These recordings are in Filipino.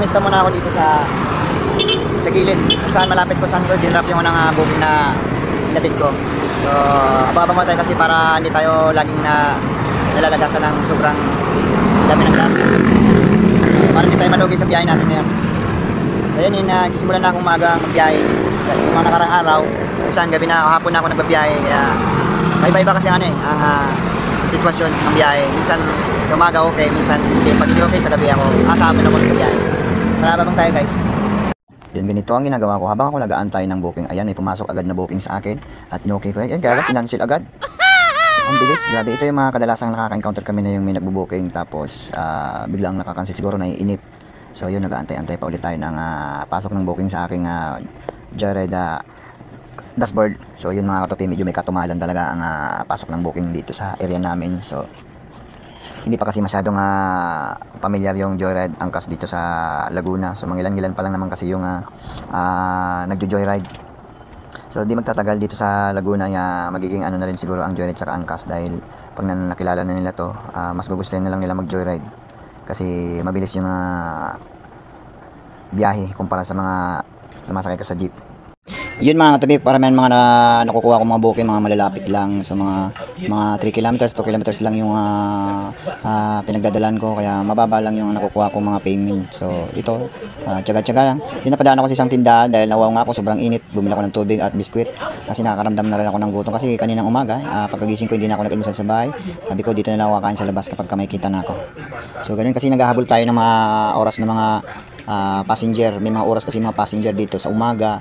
pumista muna ako dito sa gilid kung saan malapit ko saan ko dinrap yung unang booking na inatid ko. So abang-abang mo tayo kasi para hindi tayo laging nalalagasan ng sobrang dami ng gas. So, para hindi tayo malugi sa biyahe natin ngayon. So yun, nagsisimulan na akong maagang magbiyahe. Yung mga nakarang araw, isang gabi na hapon na ako nagbabiyahe. Kaya iba-iba kasi ang sitwasyon ng biyahe. Minsan sa umaga okay, minsan hindi. Pag hindi okay sa gabi ako, asamin ako nagbabiyahe. Tara, babang tayo guys. Yun, ganito ang ginagawa ko habang ako nag-aantay ng booking. Ayan, may pumasok agad na booking sa akin at in-okay ko. Ayan, kaya kinancel agad. So, ang bilis, grabe. Ito yung mga kadalasang nakaka-encounter kami na yung may nagbo-booking tapos biglang nakakancel, siguro naiinip. So yun, nag-aantay-antay pa ulit tayo ng pasok ng booking sa aking Joyride dashboard. So yun mga katopi, medyo may katumalan talaga ang pasok ng booking dito sa area namin. So hindi pa kasi masyadong pamilyar yung Joyride Angkas dito sa Laguna. So mangilan-ngilan pa lang naman kasi yung nagjo-joyride. So di magtatagal dito sa Laguna, magiging ano na rin siguro ang Joyride saka Angkas, dahil pag nakilala na nila to, mas gugustuhin na lang nila mag-joyride kasi mabilis yung biyahe kumpara sa mga sumasakay ka sa jeep. Yun mga katabi, para may mga nakukuha ko mga booking, mga malalapit lang. So mga 3 kilometers, 2 kilometers lang yung pinagdadalan ko, kaya mababa lang yung nakukuha ko mga payment. So ito, tsaga-tsaga lang. Pinapadaan ako sa isang tindahan dahil nawaw nga ako, sobrang init. Bumili ako ng tubig at biskwit kasi nakakaramdam na rin ako ng gutom kasi kaninang umaga, pagkagising ko hindi na ako nag-almusal sa bahay. Sabi ko dito na lang ako kakain sa labas kapag may kita na ako. So ganun kasi naghahabol tayo ng mga oras ng mga passenger. May mga oras kasi mga passenger dito sa umaga,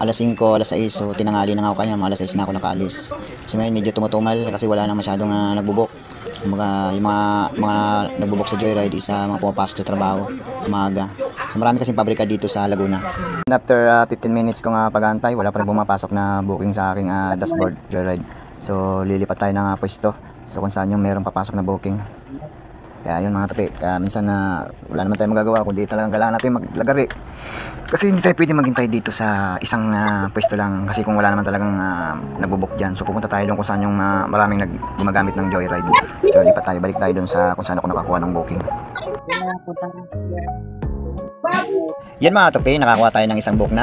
alas 5, alas 6, so tinangali na ako kanya, mga alas 6 na ako nakaalis. So ngayon medyo tumutumal kasi wala na masyadong nagbubok. Yung mga nagbubok sa Joyride isa mga pumapasok sa trabaho umaga. So marami kasing pabrika dito sa Laguna. And after 15 minutes kong pag-aantay, wala pa rin bumapasok na booking sa aking dashboard Joyride. So lilipat tayo ng pwesto, so kung saan yung meron papasok na booking. Kaya yun mga tapi, minsan wala naman tayong magagawa kundi talagang kailangan natin maglagari. Kasi hindi tayo pwede maghintay dito sa isang pwesto lang, kasi kung wala naman talagang nagbubuk dyan. So pupunta tayo doon kung saan yung maraming gumagamit ng Joyride. So lipat tayo, balik tayo doon sa kung saan ako nakakuha ng booking. Yan mga tapi, nakakuha tayo ng isang book na.